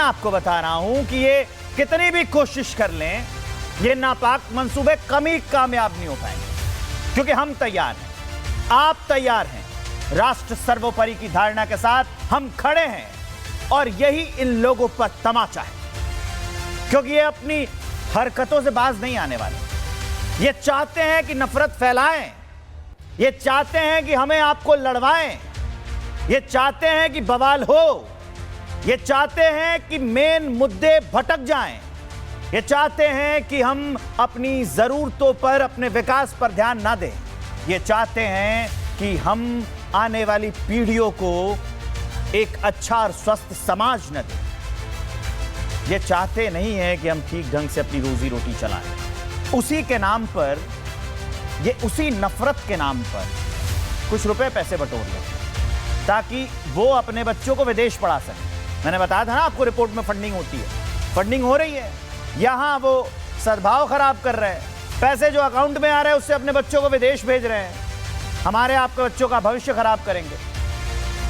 आपको बता रहा हूं कि ये कितनी भी कोशिश कर लें, ये नापाक मंसूबे कभी कामयाब नहीं हो पाएंगे, क्योंकि हम तैयार हैं, आप तैयार हैं। राष्ट्र सर्वोपरि की धारणा के साथ हम खड़े हैं और यही इन लोगों पर तमाचा है, क्योंकि ये अपनी हरकतों से बाज नहीं आने वाले। ये चाहते हैं कि नफरत फैलाएं, ये चाहते हैं कि हमें आपको लड़वाएं, ये चाहते हैं कि बवाल हो, ये चाहते हैं कि मेन मुद्दे भटक जाएं, ये चाहते हैं कि हम अपनी जरूरतों पर, अपने विकास पर ध्यान ना दें, ये चाहते हैं कि हम आने वाली पीढ़ियों को एक अच्छा और स्वस्थ समाज न दें। ये चाहते नहीं हैं कि हम ठीक ढंग से अपनी रोजी रोटी चलाएं। उसी के नाम पर, ये उसी नफरत के नाम पर कुछ रुपए पैसे बटोर लेते हैं ताकि वो अपने बच्चों को विदेश पढ़ा सकें। मैंने बताया था ना आपको, रिपोर्ट में फंडिंग होती है, फंडिंग हो रही है। यहां वो सद्भाव खराब कर रहे हैं, पैसे जो अकाउंट में आ रहे हैं उससे अपने बच्चों को विदेश भेज रहे हैं, हमारे आपके बच्चों का भविष्य खराब करेंगे।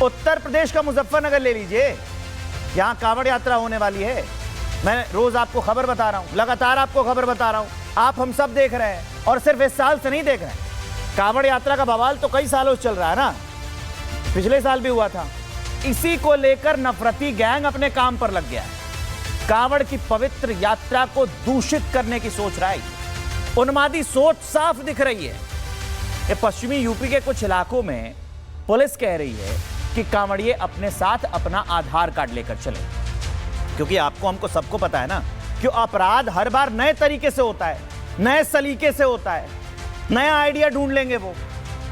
उत्तर प्रदेश का मुजफ्फरनगर ले लीजिए, यहां कांवड़ यात्रा होने वाली है। मैं रोज आपको खबर बता रहा हूं, लगातार आपको खबर बता रहा हूं, आप हम सब देख रहे हैं, और सिर्फ इस साल से नहीं देख रहे हैं। कांवड़ यात्रा का बवाल तो कई सालों से चल रहा है ना, पिछले साल भी हुआ था। इसी को लेकर नफरती गैंग अपने काम पर लग गया है, कांवड़ की पवित्र यात्रा को दूषित करने की सोच रहा है। उन्मादी सोच साफ दिख रही है। ये पश्चिमी यूपी के कुछ इलाकों में पुलिस कह रही है कि कांवड़िए अपने साथ अपना आधार कार्ड लेकर चले, क्योंकि आपको हमको सबको पता है ना कि अपराध हर बार नए तरीके से होता है, नए सलीके से होता है, नया आइडिया ढूंढ लेंगे वो।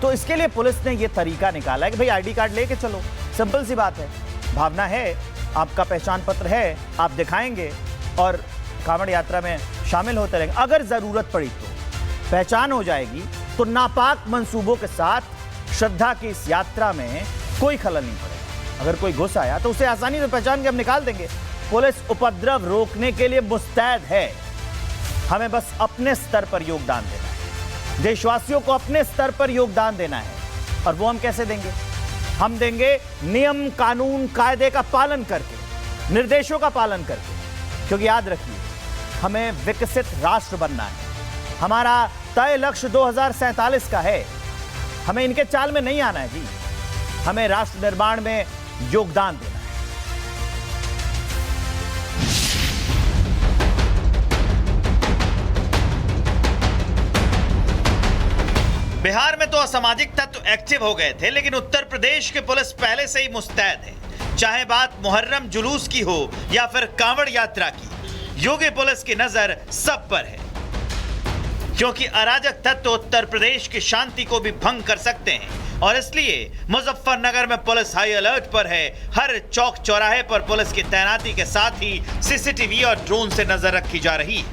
तो इसके लिए पुलिस ने ये तरीका निकाला है कि भाई आईडी कार्ड लेके चलो, सिंपल सी बात है, भावना है, आपका पहचान पत्र है, आप दिखाएंगे और कांवड़ यात्रा में शामिल होते रहेंगे। अगर जरूरत पड़ी तो पहचान हो जाएगी, तो नापाक मंसूबों के साथ श्रद्धा की इस यात्रा में कोई खलल नहीं पड़ेगा। अगर कोई घुस आया तो उसे आसानी से पहचान के हम निकाल देंगे। पुलिस उपद्रव रोकने के लिए मुस्तैद है, हमें बस अपने स्तर पर योगदान देना है, देशवासियों को अपने स्तर पर योगदान देना है। और वो हम कैसे देंगे? हम देंगे नियम कानून कायदे का पालन करके, निर्देशों का पालन करके, क्योंकि याद रखिए हमें विकसित राष्ट्र बनना है। हमारा तय लक्ष्य 2047 का है, हमें इनके चाल में नहीं आना है जी, हमें राष्ट्र निर्माण में योगदान देना है। बिहार में तो असामाजिक तत्व एक्टिव हो गए थे, लेकिन उत्तर प्रदेश की पुलिस पहले से ही मुस्तैद है। चाहे बात मुहर्रम जुलूस की हो या फिर कांवड़ यात्रा की, योगी पुलिस की नजर सब पर है, क्योंकि अराजक तत्व उत्तर प्रदेश की शांति को भी भंग कर सकते हैं। और इसलिए मुजफ्फरनगर में पुलिस हाई अलर्ट पर है। हर चौक चौराहे पर पुलिस की तैनाती के साथ ही सीसीटीवी और ड्रोन से नजर रखी जा रही है।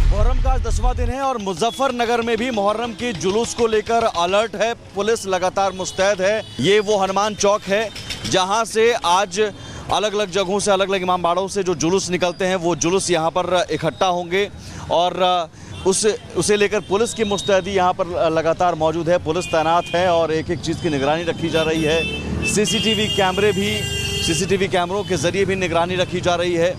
मुहर्रम का आज 10वां दिन है और मुजफ्फरनगर में भी मुहर्रम के जुलूस को लेकर अलर्ट है, पुलिस लगातार मुस्तैद है। ये वो हनुमान चौक है जहां से आज अलग अलग जगहों से, अलग अलग इमामबाड़ों से जो जुलूस निकलते हैं वो जुलूस यहाँ पर इकट्ठा होंगे और उसे लेकर पुलिस की मुस्तैदी यहाँ पर लगातार मौजूद है। पुलिस तैनात है और एक एक चीज़ की निगरानी रखी जा रही है। सीसीटीवी कैमरों के जरिए भी निगरानी रखी जा रही है।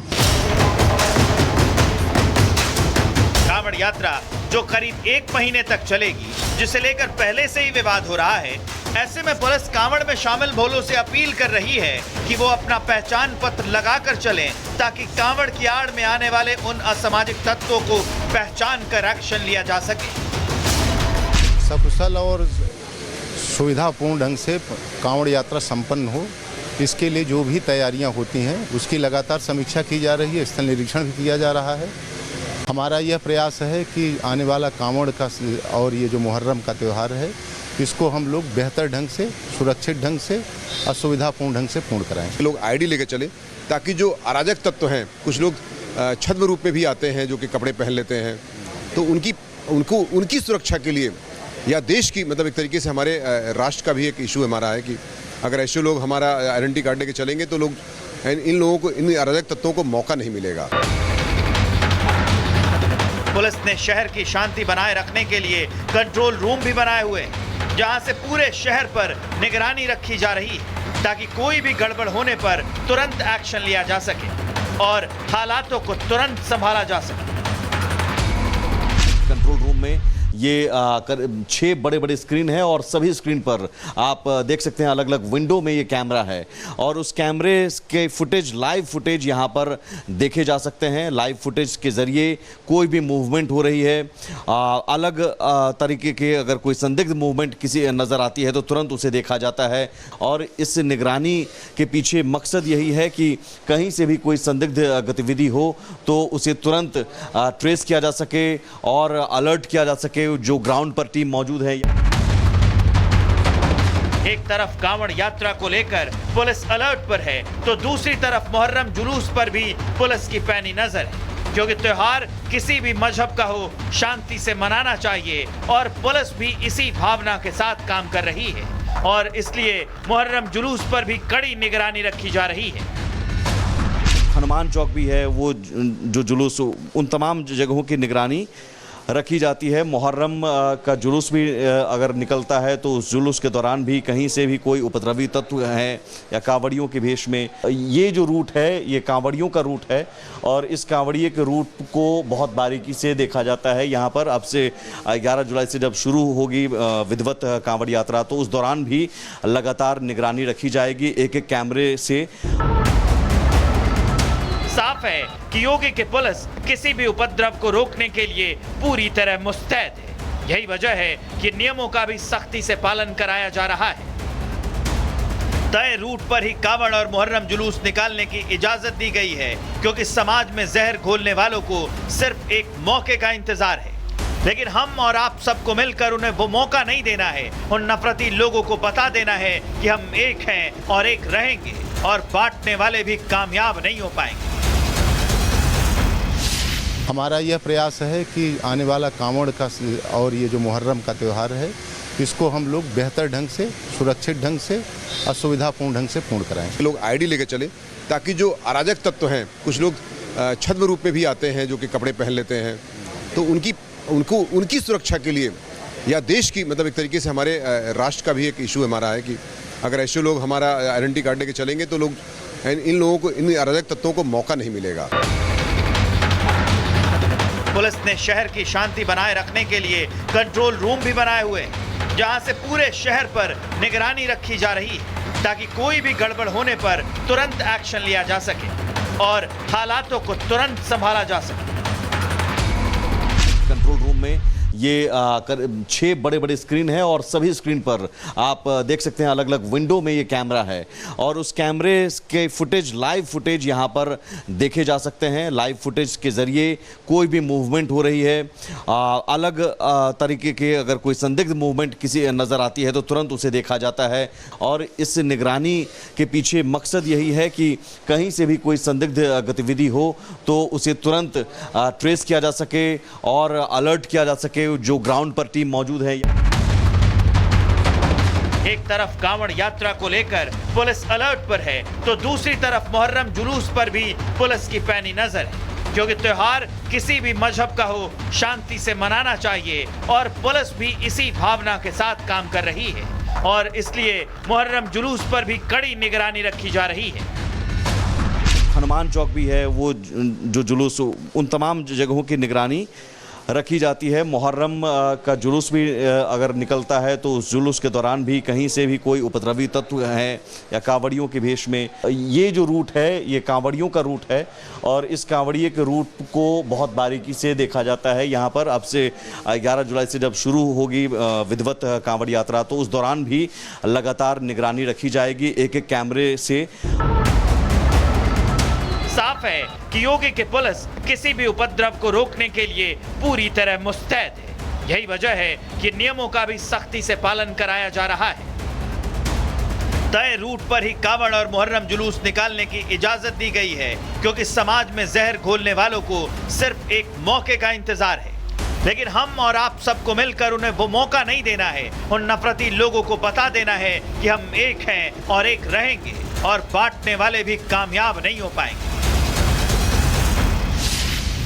कांवड़ यात्रा जो करीब 1 महीने तक चलेगी, जिसे लेकर पहले से ही विवाद हो रहा है, ऐसे में पुलिस कांवड़ में शामिल भोलों से अपील कर रही है कि वो अपना पहचान पत्र लगाकर चलें, ताकि कांवड़ की आड़ में आने वाले उन असामाजिक तत्वों को पहचान कर एक्शन लिया जा सके। सकुशल और सुविधापूर्ण ढंग से कांवड़ यात्रा संपन्न हो, इसके लिए जो भी तैयारियां होती हैं उसकी लगातार समीक्षा की जा रही है, स्थल निरीक्षण भी किया जा रहा है। हमारा यह प्रयास है कि आने वाला कांवड़ का और ये जो मुहर्रम का त्यौहार है, इसको हम लोग बेहतर ढंग से, सुरक्षित ढंग से और सुविधापूर्ण ढंग से पूर्ण कराएं। लोग आईडी लेकर चले, ताकि जो अराजक तत्व हैं, कुछ लोग छद्म रूप में भी आते हैं जो कि कपड़े पहन लेते हैं, तो उनकी सुरक्षा के लिए या देश की, मतलब एक तरीके से हमारे राष्ट्र का भी एक इशू हमारा है कि अगर ऐसे लोग हमारा आइडेंटिटी कार्ड लेके चलेंगे तो लोग इन लोगों को, इन अराजक तत्वों को मौका नहीं मिलेगा। पुलिस ने शहर की शांति बनाए रखने के लिए कंट्रोल रूम भी बनाए हुए हैं, जहां से पूरे शहर पर निगरानी रखी जा रही है। ताकि कोई भी गड़बड़ होने पर तुरंत एक्शन लिया जा सके और हालातों को तुरंत संभाला जा सके। कंट्रोल रूम में ये 6 बड़े बड़े स्क्रीन है और सभी स्क्रीन पर आप देख सकते हैं अलग अलग विंडो में ये कैमरा है और उस कैमरे के फुटेज, लाइव फुटेज यहाँ पर देखे जा सकते हैं। लाइव फुटेज के ज़रिए कोई भी मूवमेंट हो रही है, अलग तरीके के अगर कोई संदिग्ध मूवमेंट किसी नज़र आती है तो तुरंत उसे देखा जाता है और इस निगरानी के पीछे मकसद यही है कि कहीं से भी कोई संदिग्ध गतिविधि हो तो उसे तुरंत ट्रेस किया जा सके और अलर्ट किया जा सके जो ग्राउंड पर टीम मौजूद है। एक तरफ कांवड़ यात्रा को लेकर पुलिस अलर्ट पर है तो दूसरी तरफ मुहर्रम जुलूस पर भी पुलिस की पैनी नजर है, क्योंकि त्योहार किसी भी मजहब का हो शांति से मनाना चाहिए और पुलिस भी इसी भावना के साथ काम कर रही है और इसलिए मुहर्रम जुलूस पर भी कड़ी निगरानी रखी जा रही है। हनुमान चौक भी है, वो जो जुलूस, उन तमाम जगहों की निगरानी रखी जाती है। मुहर्रम का जुलूस भी अगर निकलता है तो उस जुलूस के दौरान भी कहीं से भी कोई उपद्रवी तत्व हैं या कांवड़ियों के भेष में, ये जो रूट है ये कांवड़ियों का रूट है और इस कांवड़िए के रूट को बहुत बारीकी से देखा जाता है। यहाँ पर अब से 11 जुलाई से जब शुरू होगी विधिवत कांवड़ यात्रा तो उस दौरान भी लगातार निगरानी रखी जाएगी एक एक कैमरे से। साफ है कि योगी की पुलिस किसी भी उपद्रव को रोकने के लिए पूरी तरह मुस्तैद है। यही वजह है कि नियमों का भी सख्ती से पालन कराया जा रहा है। तय रूट पर ही कांवड़ और मुहर्रम जुलूस निकालने की इजाजत दी गई है, क्योंकि समाज में जहर घोलने वालों को सिर्फ एक मौके का इंतजार है। लेकिन हम और आप सबको मिलकर उन्हें वो मौका नहीं देना है। उन नफरती लोगों को बता देना है कि हम एक हैं और एक रहेंगे और बांटने वाले भी कामयाब नहीं हो पाएंगे। हमारा यह प्रयास है कि आने वाला कांवड़ का और ये जो मुहर्रम का त्यौहार है इसको हम लोग बेहतर ढंग से, सुरक्षित ढंग से और सुविधापूर्ण ढंग से पूर्ण कराएं। लोग आईडी लेकर चले ताकि जो अराजक तत्व हैं, कुछ लोग छद्म रूप में भी आते हैं जो कि कपड़े पहन लेते हैं, तो उनकी सुरक्षा के लिए या देश की, मतलब एक तरीके से हमारे राष्ट्र का भी एक इशू हमारा है कि अगर ऐसे लोग हमारा आइडेंटिटी कार्ड लेके चलेंगे तो लोग इन लोगों को, इन अराजक तत्वों को मौका नहीं मिलेगा। पुलिस ने शहर की शांति बनाए रखने के लिए कंट्रोल रूम भी बनाए हुए हैं, जहां से पूरे शहर पर निगरानी रखी जा रही है ताकि कोई भी गड़बड़ होने पर तुरंत एक्शन लिया जा सके और हालातों को तुरंत संभाला जा सके। कंट्रोल रूम में ये 6 बड़े बड़े स्क्रीन है और सभी स्क्रीन पर आप देख सकते हैं अलग अलग विंडो में ये कैमरा है और उस कैमरे के फुटेज, लाइव फुटेज यहाँ पर देखे जा सकते हैं। लाइव फुटेज के ज़रिए कोई भी मूवमेंट हो रही है, अलग तरीके के अगर कोई संदिग्ध मूवमेंट किसी नज़र आती है तो तुरंत उसे देखा जाता है और इस निगरानी के पीछे मकसद यही है कि कहीं से भी कोई संदिग्ध गतिविधि हो तो उसे तुरंत ट्रेस किया जा सके और अलर्ट किया जा सके जो ग्राउंड पर टीम मौजूद है। एक तरफ कांवड़ यात्रा को लेकर पुलिस अलर्ट पर है तो दूसरी तरफ मुहर्रम जुलूस पर भी पुलिस की पैनी नजर है, क्योंकि त्योहार किसी भी मजहब का हो शांति से मनाना चाहिए और पुलिस भी इसी भावना के साथ काम कर रही है और इसलिए मुहर्रम जुलूस पर भी कड़ी निगरानी रखी जा रही है। हनुमान चौक भी है, वो जो जुलूस, उन तमाम जगहों की निगरानी रखी जाती है। मुहर्रम का जुलूस भी अगर निकलता है तो उस जुलूस के दौरान भी कहीं से भी कोई उपद्रवी तत्व हैं या कांवड़ियों के भेष में, ये जो रूट है ये कांवड़ियों का रूट है और इस कांवड़िए के रूट को बहुत बारीकी से देखा जाता है। यहाँ पर अब से 11 जुलाई से जब शुरू होगी विधिवत कांवड़ यात्रा तो उस दौरान भी लगातार निगरानी रखी जाएगी एक एक कैमरे से। साफ है कि योगी की पुलिस किसी भी उपद्रव को रोकने के लिए पूरी तरह मुस्तैद है। यही वजह है कि नियमों का भी सख्ती से पालन कराया जा रहा है। तय रूट पर ही कांवड़ और मुहर्रम जुलूस निकालने की इजाजत दी गई है, क्योंकि समाज में जहर घोलने वालों को सिर्फ एक मौके का इंतजार है। लेकिन हम और आप सबको मिलकर उन्हें वो मौका नहीं देना है। उन नफरती लोगों को बता देना है कि हम एक हैं और एक रहेंगे और बांटने वाले भी कामयाब नहीं हो पाएंगे।